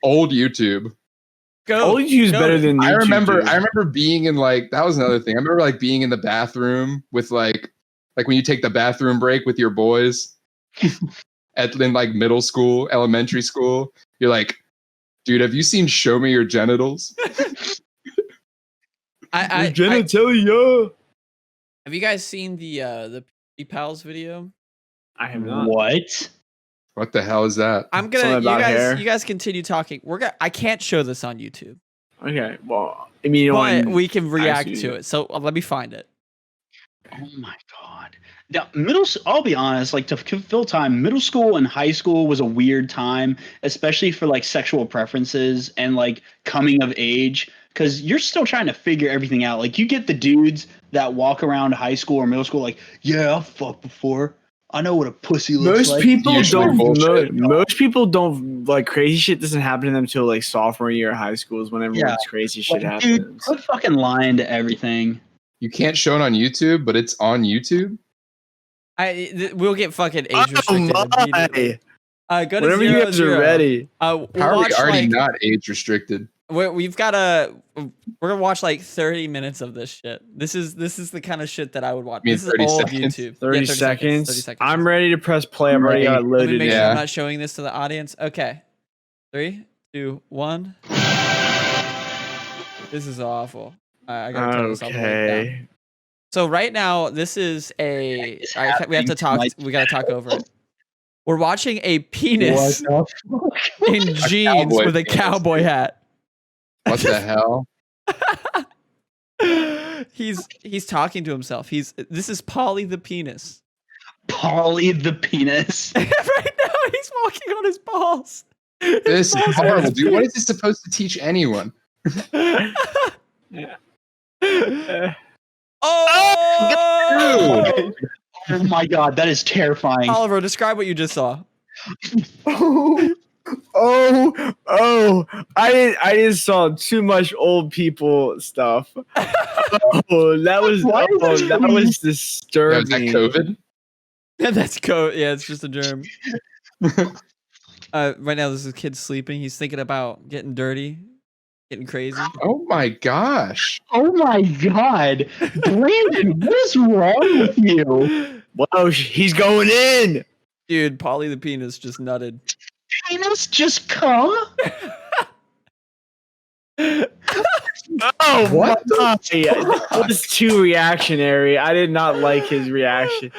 old YouTube. Old YouTube's better than YouTube. I remember being in like that was another thing. I remember like being in the bathroom with like when you take the bathroom break with your boys in like middle school, elementary school. You're like, dude, have you seen Show Me Your Genitals? Genitalia. Have you guys seen the Pals video? I have not. What? What the hell is that? I'm gonna. You guys continue talking. I can't show this on YouTube. Okay. Well, I mean, but we can react to it. So let me find it. Oh my god. Now, I'll be honest, like to fill time, middle school and high school was a weird time, especially for like sexual preferences and like coming of age, because you're still trying to figure everything out. Like you get the dudes that walk around high school or middle school like, yeah, I've fucked before. I know what a pussy looks like. Most people don't like crazy shit doesn't happen to them until like sophomore year of high school is whenever crazy shit happens. Dude, quit fucking lying to everything. You can't show it on YouTube, but it's on YouTube. We'll get fucking age restricted immediately. Go to whenever you guys are ready. How are we already not age restricted? We're gonna watch like 30 minutes of this shit. This is the kind of shit that I would watch. This is old YouTube. 30 seconds. 30 seconds. I'm ready to press play. I've already got it loaded. Let me make sure I'm not showing this to the audience. Okay. 3, 2, 1. This is awful. I gotta turn this all the way down. So right now, this is we have to talk. We gotta talk over it. We're watching a penis in jeans with a cowboy hat. What the hell? He's talking to himself. This is Polly the penis. Polly the penis. Right now, he's walking on his balls. This is horrible, dude. What is this supposed to teach anyone? Oh! Oh my god, that is terrifying. Oliver, describe what you just saw. I just saw too much old people stuff. That was disturbing. Is that COVID? Yeah, that's COVID. Yeah, it's just a germ. Right now, this is a kid sleeping. He's thinking about getting dirty, getting crazy. Oh my gosh. Oh my god. Brandon, what is wrong with you? Wow, he's going in. Dude, Polly the penis just nutted. Penis just come? Oh, what? That was too reactionary. I did not like his reaction.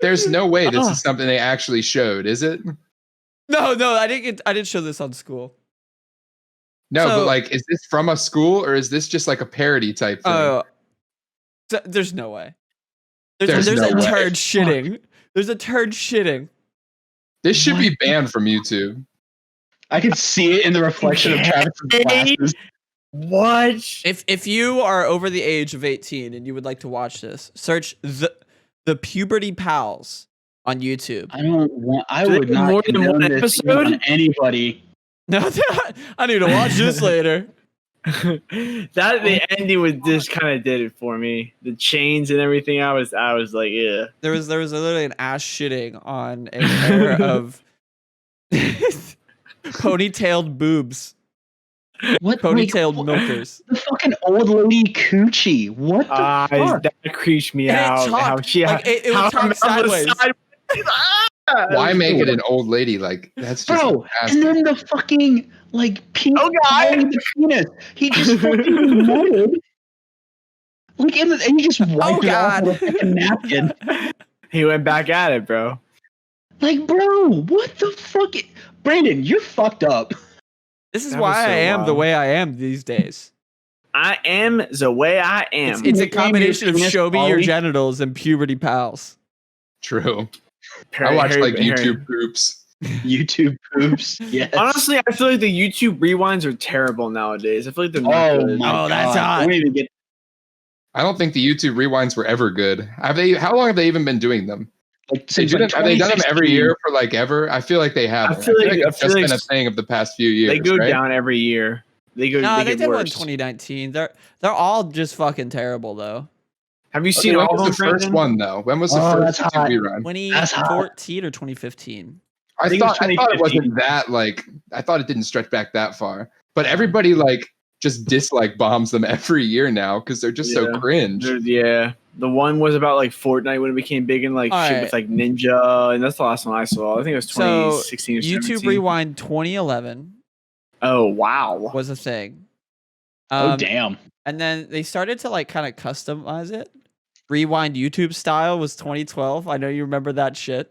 There's no way this is something they actually showed, is it? No, I didn't show this on school. No, but like, is this from a school or is this just like a parody type thing? There's no way. There's a turd shitting. There's a turd shitting. This should be banned from YouTube. I can see it in the reflection of Travis's glasses. What? If you are over the age of 18 and you would like to watch this, search the Puberty Pals on YouTube. I would not more than one episode on anybody. No, I need to watch this later. The ending with this kind of did it for me. The chains and everything. I was like, yeah. There was literally an ass shitting on a pair of ponytailed boobs. What ponytailed milkers? The fucking old lady coochie. What the fuck? That creeps me out. It would talk sideways. Why make it an old lady? Like that's just and then the fucking like penis. Oh god, the penis. He just fucking nutted. Like and he just wiped it off with a fucking napkin. He went back at it, bro. Like, bro, what the fuck? Brandon, you're fucked up. This is why I am the way I am these days. I am the way I am. It's a combination of show me your genitals and Puberty Pals. True. I watch like YouTube groups. YouTube poops. Yes. Honestly, I feel like the YouTube rewinds are terrible nowadays. I feel like they're not good. That's hot. I don't think the YouTube rewinds were ever good. How long have they even been doing them? Like, have they done them every year for like ever? I feel like they have. I feel like it's just been a thing of the past few years. They go down every year. They did one in 2019. They're all just fucking terrible though. Have you seen all of them? First one though? When was the first rerun? 2014 or 2015? I thought it wasn't that like. I thought it didn't stretch back that far. But everybody like just dislike bombs them every year now because they're just so cringe. Yeah. The one was about like Fortnite when it became big and like shit with like Ninja, and that's the last one I saw. I think it was 2016 or 17. YouTube Rewind 2011. Oh wow, was a thing. Oh damn! And then they started to like kind of customize it. Rewind YouTube style was 2012. I know you remember that shit.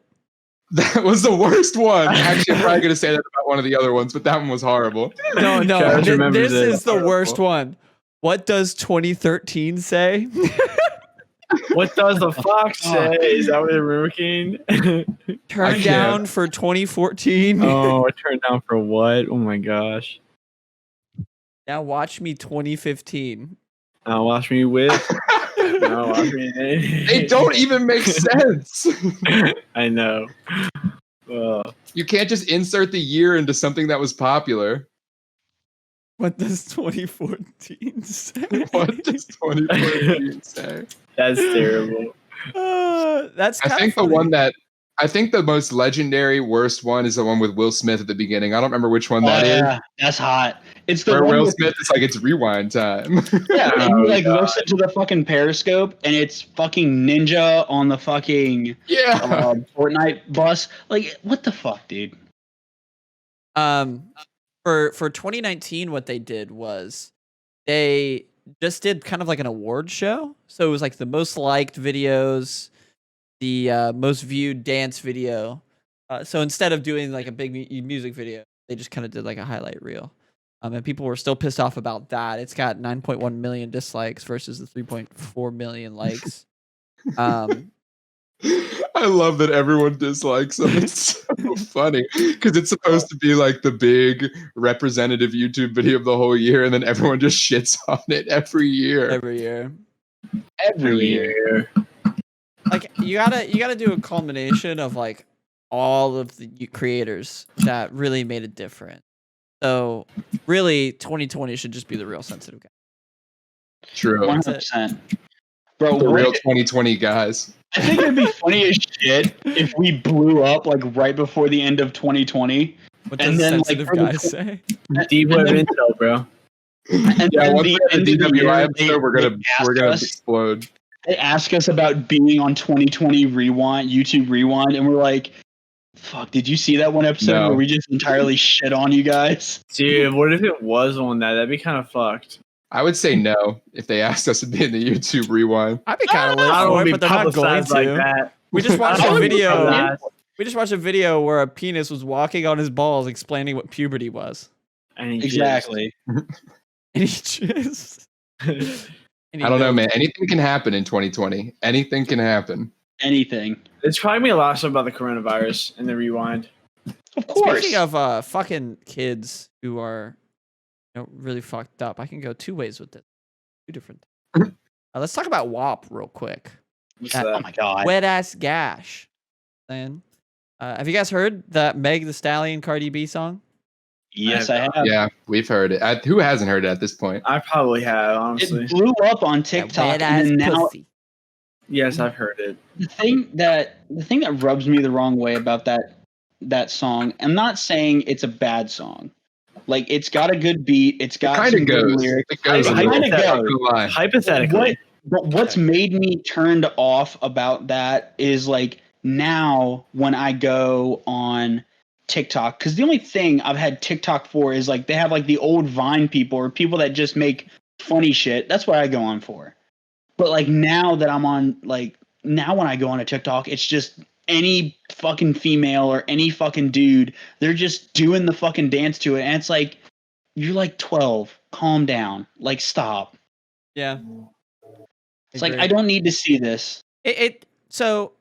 That was the worst one. Actually, I'm probably going to say that about one of the other ones, but that one was horrible. No, this is the worst one. What does 2013 say? What does the fox say? Is that what we're working? Turn down for 2014. Oh, turn down for what? Oh my gosh. Now watch me 2015. Now watch me with. Now watch me. They don't even make sense. I know. You can't just insert the year into something that was popular. What does 2014 say? What does 2014 say? That's terrible. That's. I think funny. I think the most legendary worst one is the one with Will Smith at the beginning. I don't remember which one that is. That's hot. It's the where one Will Smith is like, it's rewind time. Yeah, and he like looks into the fucking periscope and it's fucking Ninja on the fucking Fortnite bus. Like, what the fuck, dude? For 2019, what they did was they just did kind of like an award show. So it was like the most liked videos, the most viewed dance video. So instead of doing like a big music video, they just kind of did like a highlight reel. And people were still pissed off about that. It's got 9.1 million dislikes versus the 3.4 million likes. I love that everyone dislikes them. It's so funny because it's supposed to be like the big representative YouTube video of the whole year, and then everyone just shits on it every year. Every year. Like you gotta do a culmination of like all of the creators that really made it different. So really, 2020 should just be the real sensitive guy. True. 100%. Bro, the real 2020 guys. I think it'd be funny as shit if we blew up like right before the end of 2020. What does sensitive guys say? Deep web intel, bro. And yeah, once we have the DWI episode, we're gonna explode. They ask us about being on 2020 Rewind, YouTube Rewind, and we're like, fuck, did you see that one episode where we just entirely shit on you guys? Dude, what if it was on that? That'd be kind of fucked. I would say no if they asked us to be in the YouTube Rewind. I'd be kind of lit for it, but they're not going to. Like that. We just watched a video. We just watched a video where a penis was walking on his balls, explaining what puberty was. And he exactly. And he just. I don't know, man. Anything can happen in 2020. Anything can happen. Anything. It's probably me a lot of stuff about the coronavirus and the Rewind. Of course. Speaking of fucking kids who are, really fucked up, I can go two ways with this. Two different. Let's talk about WAP real quick. Oh my god. Wet ass gash. Then, have you guys heard that Meg the Stallion Cardi B song? Yes, I have. Yeah, we've heard it. Who hasn't heard it at this point? I probably have, honestly. It blew up on TikTok, and now. Pussy. Yes, I've heard it. The thing that rubs me the wrong way about that song, I'm not saying it's a bad song. Like, it's got a good beat. It's got some good lyrics. It goes. Hypothetically. But what's made me turned off about that is like now when I go on TikTok, because the only thing I've had TikTok for is like they have like the old Vine people or people that just make funny shit. That's what I go on for. But like now that I'm on, like now when I go on a TikTok, it's just any fucking female or any fucking dude. They're just doing the fucking dance to it. And it's like, you're like 12. Calm down. Like, stop. Yeah. It's like, I don't need to see this. So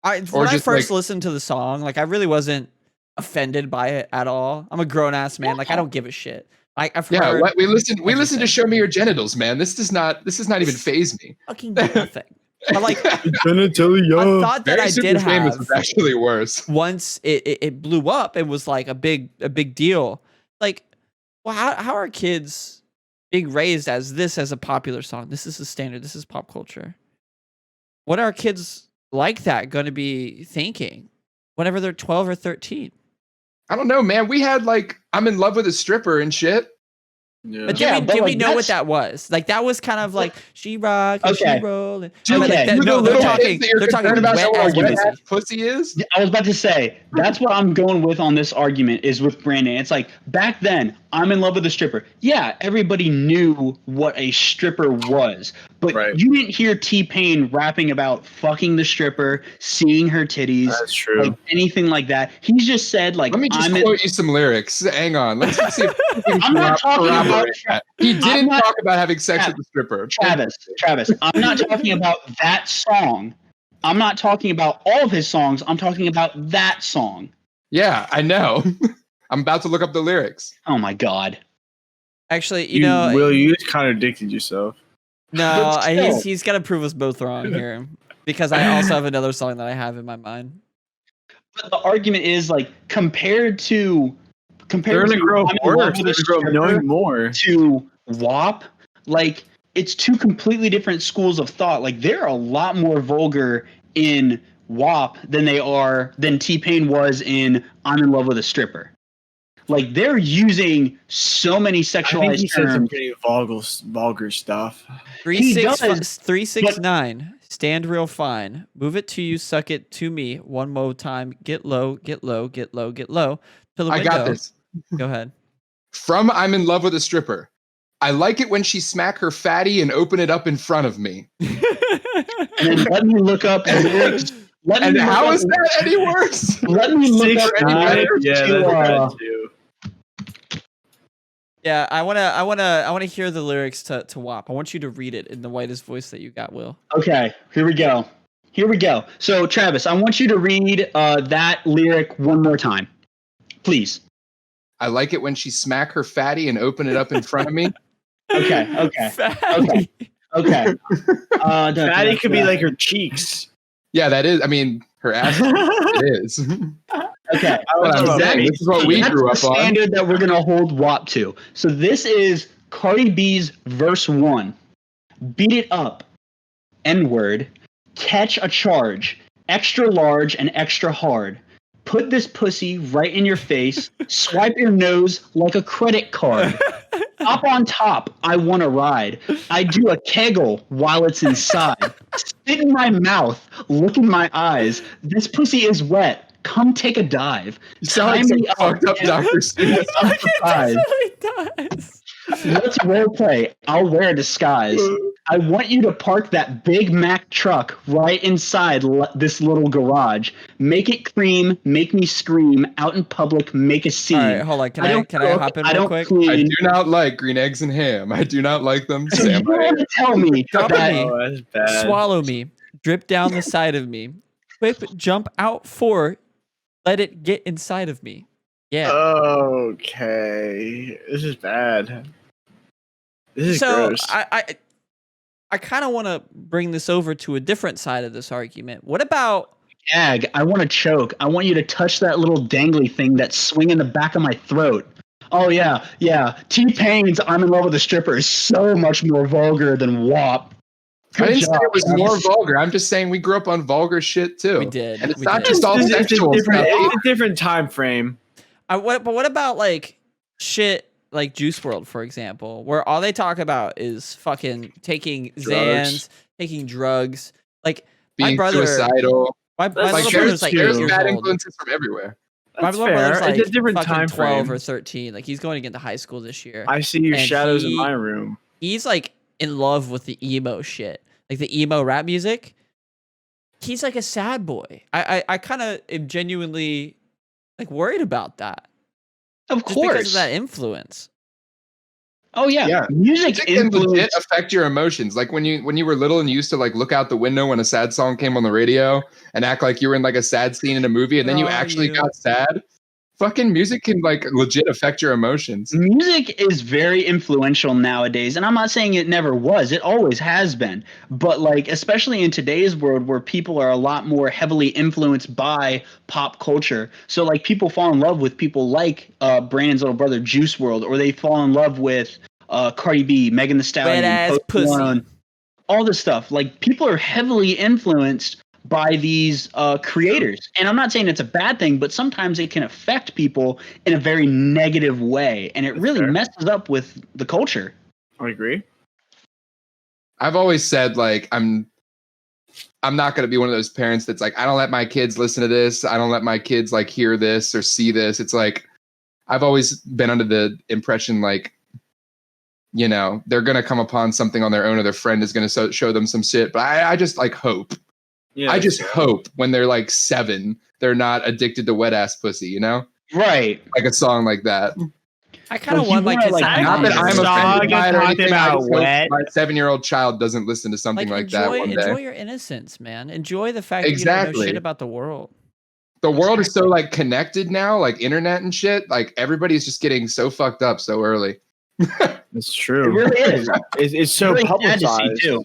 when I first listened to the song, like I really wasn't offended by it at all. I'm a grown ass man. Like I don't give a shit. We listened to Show Me Your Genitals, man. This does not even faze me. Fucking nothing. But like, I thought that I did have. Was actually worse. Once it blew up, it was like a big deal. Like, well, how are kids being raised as a popular song? This is the standard. This is pop culture. What are kids like that going to be thinking whenever they're 12 or 13? I don't know, man. We had like I'm in love with a stripper and shit. Yeah. But did we know what that was? Like that was kind of like she rock and she roll. And, no, they're talking about wet ass pussy is. I was about to say that's what I'm going with on this argument is with Brandon. It's like back then, I'm in love with a stripper. Yeah, everybody knew what a stripper was, but you didn't hear T-Pain rapping about fucking the stripper, seeing her titties. That's true. Like anything like that. He's just said like. Let me just quote you some lyrics. Hang on. Let's see if I'm not talking about. He didn't talk about having sex with the stripper. Travis, I'm not talking about that song. I'm not talking about all of his songs. I'm talking about that song. Yeah, I know. I'm about to look up the lyrics. Oh my god. Actually, you know, Will, you just contradicted yourself. No, he's got to prove us both wrong here because I also have another song that I have in my mind. But the argument is like compared to knowing more to WAP, like it's two completely different schools of thought. Like they're a lot more vulgar in WAP than T-Pain was in I'm in Love with a Stripper. Like they're using so many sexualized terms. Said some pretty vulgar stuff. 369. Stand real fine. Move it to you, suck it to me. One more time. Get low, get low, get low, get low. To the window. I got this. Go ahead. From I'm in Love with a Stripper. I like it when she smack her fatty and open it up in front of me. And then let me look up the lyrics. How is that any worse? Let me look up any better. Yeah, I wanna hear the lyrics to WAP. I want you to read it in the whitest voice that you got, Will. Okay, here we go. So Travis, I want you to read that lyric one more time, please. I like it when she smack her fatty and open it up in front of me. Okay. Fatty could be like her cheeks. Yeah, that is. I mean, her ass. It is. Okay. This is what we grew up on. Standard that we're gonna hold WAP to. So this is Cardi B's verse 1. Beat it up. N-word. Catch a charge. Extra large and extra hard. Put this pussy right in your face. Swipe your nose like a credit card. Up on top, I want to ride. I do a kegel while it's inside. Spit in my mouth. Look in my eyes. This pussy is wet. Come take a dive. You sound like some fucked up Dr. Seuss. Let's roleplay. I'll wear a disguise. I want you to park that Big Mac truck right inside this little garage. Make it cream. Make me scream. Out in public, make a scene. All right, hold on. Can I hop in real quick? I do not like green eggs and ham. I do not like them. You want to tell me that's bad. Swallow me. Drip down the side of me. Quick jump out for. Let it get inside of me. Yeah. Okay. This is bad. This is gross. I kind of want to bring this over to a different side of this argument. What about... Gag, I want to choke. I want you to touch that little dangly thing that's swinging the back of my throat. Oh, yeah. T-Pain's I'm in Love with a Stripper is so much more vulgar than WAP. I didn't say it was more vulgar. I'm just saying we grew up on vulgar shit, too. We did. And it's not just all sexual. It's a different time frame. But what about, like, shit... like Juice WRLD, for example, where all they talk about is fucking taking Xans, taking drugs, like being my brother, suicidal. My little brother's like 8 years bad old. Influences from everywhere. My little brother's like it's a different fucking time 12 frame. or 13. Like he's going into high school this year. I see your shadows in my room. He's like in love with the emo shit, like the emo rap music. He's like a sad boy. I kind of am genuinely like worried about that. Of just course, because of that influence. Oh yeah. Music can legit affect your emotions. Like when you were little and you used to like look out the window when a sad song came on the radio and act like you were in like a sad scene in a movie, and then you actually got sad. Fucking music can like legit affect your emotions. Music is very influential nowadays, and I'm not saying it never was. It always has been. But like, especially in today's world where people are a lot more heavily influenced by pop culture. So like people fall in love with people like Brandon's little brother Juice WRLD, or they fall in love with Cardi B, Megan Thee Stallion, Post Malone, all this stuff. Like people are heavily influenced by these creators. And I'm not saying it's a bad thing, but sometimes it can affect people in a very negative way, and it really messes up with the culture. I agree. I've always said, like, I'm not going to be one of those parents that's like, I don't let my kids listen to this. I don't let my kids like hear this or see this. It's like, I've always been under the impression, like, you know, they're going to come upon something on their own, or their friend is going to show them some shit. But I just like hope. Yeah, I just hope when they're like 7, they're not addicted to wet ass pussy, you know? Right. Like a song like that. I kind of want my kids to not that I'm offended by it or anything. I just hope my 7-year-old child doesn't listen to something like that one day. Enjoy your innocence, man. Enjoy the fact that you don't know shit about the world. The world is so like connected now, like internet and shit. Like everybody's just getting so fucked up so early. It's true. It really is. It's so really publicized too.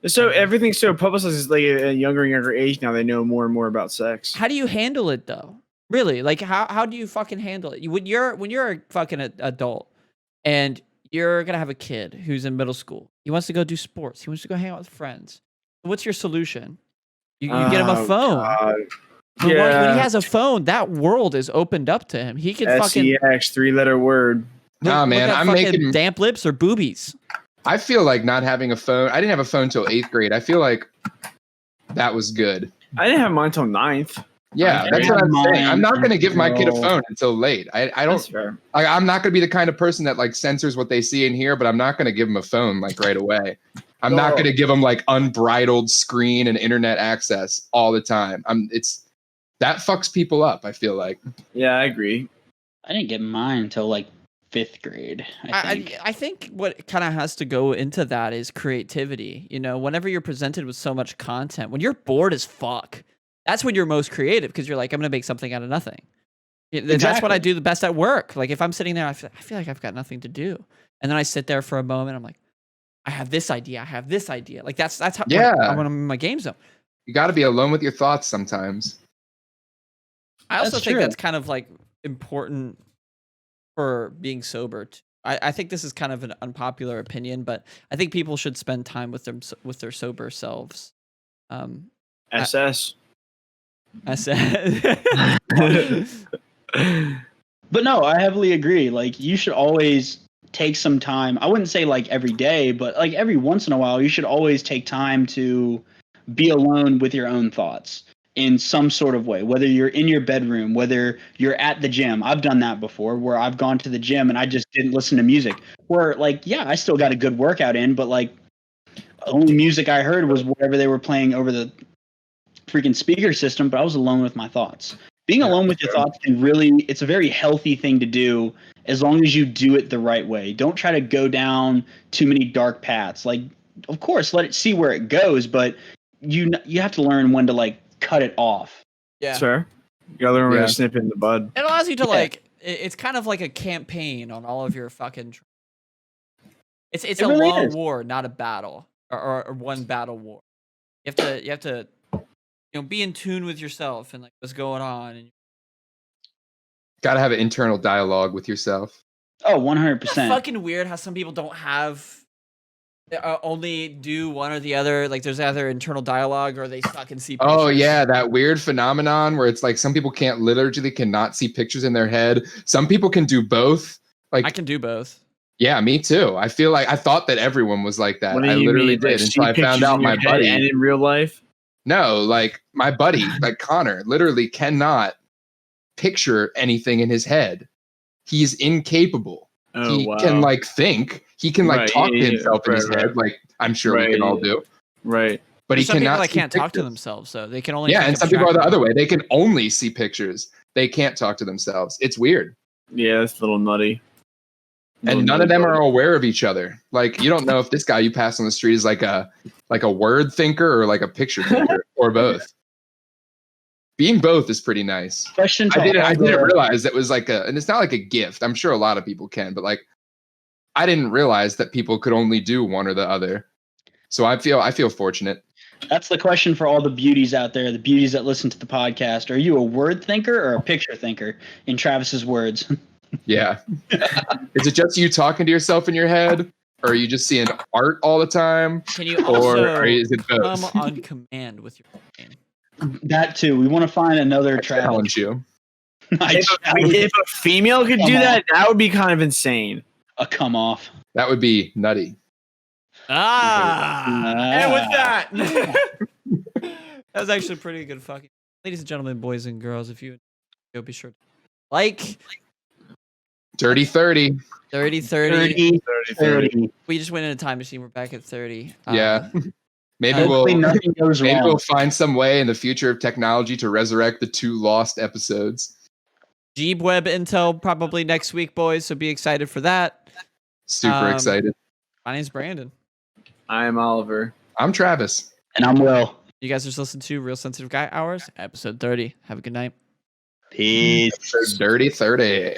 So everything's so publicized. It's like at a younger and younger age now. They know more and more about sex. How do you handle it though? Really, like how do you fucking handle it? When you're a fucking adult and you're gonna have a kid who's in middle school, he wants to go do sports, he wants to go hang out with friends. What's your solution? You get him a phone. When he has a phone, that world is opened up to him. He can fucking SGH 3-letter word. Nah, man, I'm making damp lips or boobies. I feel like not having a phone. I didn't have a phone till 8th grade. I feel like that was good. I didn't have mine till 9th. Yeah, that's what I'm saying. I'm not going to give my kid a phone until late. I don't. I'm not going to be the kind of person that like censors what they see and hear, but I'm not going to give them a phone like right away. I'm not going to give them like unbridled screen and internet access all the time. That fucks people up. I feel like. Yeah, I agree. I didn't get mine until like 5th grade. I think what kind of has to go into that is creativity. You know, whenever you're presented with so much content, when you're bored as fuck, that's when you're most creative, because you're like, I'm going to make something out of nothing. Exactly. That's what I do the best at work. Like if I'm sitting there, I feel like I've got nothing to do. And then I sit there for a moment. I'm like, I have this idea. I have this idea. Like that's how when I'm in my game zone. You got to be alone with your thoughts sometimes. I also think that's kind of like important for being sober. I think this is kind of an unpopular opinion, but I think people should spend time with their sober selves. SS. But no, I heavily agree. Like you should always take some time. I wouldn't say like every day, but like every once in a while, you should always take time to be alone with your own thoughts in some sort of way, whether you're in your bedroom, whether you're at the gym. I've done that before where I've gone to the gym and I just didn't listen to music, where like, yeah, I still got a good workout in, but like the only music I heard was whatever they were playing over the freaking speaker system, but I was alone with my thoughts. Being alone with your thoughts it's a very healthy thing to do as long as you do it the right way. Don't try to go down too many dark paths. Like, of course, let it see where it goes, but you have to learn when to like cut it off. Yeah. Sure. You gotta learn when to snip it in the bud. It allows you to like, it's kind of like a campaign on all of your fucking. It's a really long war, not a battle or one battle war. You have to. Be in tune with yourself and like what's going on. And gotta have an internal dialogue with yourself. Oh, 100%. It's fucking weird how some people don't have only do one or the other. Like there's either internal dialogue or they fucking see pictures. Oh yeah, that weird phenomenon where it's like some people cannot see pictures in their head. Some people can do both. Like I can do both. Yeah, me too. I feel like I thought that everyone was like that. I literally did until I found out my buddy. And in real life. No, like my buddy, like Connor, literally cannot picture anything in his head. He's incapable. He can like think. He can like talk to himself in his head, like I'm sure we can all do. Right. But he some cannot. People that can't talk to themselves, so they can only. Yeah, and some people are the other way. They can only see pictures. They can't talk to themselves. It's weird. Yeah, it's a little nutty. And none of them are aware of each other. Like you don't know if this guy you pass on the street is like a word thinker or like a picture thinker or both. Being both is pretty nice. I didn't realize that was like and it's not like a gift. I'm sure a lot of people can, but like I didn't realize that people could only do one or the other. So I feel fortunate. That's the question for all the beauties out there, the beauties that listen to the podcast. Are you a word thinker or a picture thinker, in Travis's words? Yeah. Is it just you talking to yourself in your head? Or are you just seeing art all the time? Can you also is it both? come on command with your brain? That too. We want to find another challenge you. If a female could do that, that would be kind of insane. A come off. That would be nutty. And with that, that was actually pretty good fucking. Ladies and gentlemen, boys and girls, if you be sure to like Dirty 30. 30. We just went in a time machine. We're back at 30. Yeah. Maybe we'll find some way in the future of technology to resurrect the 2 lost episodes. Jeeb Web Intel probably next week, boys. So be excited for that. Super excited. My name's Brandon. I'm Oliver. I'm Travis. And I'm Will. You guys just listened to Real Sensitive Guy Hours, episode 30. Have a good night. Peace. Dirty 30.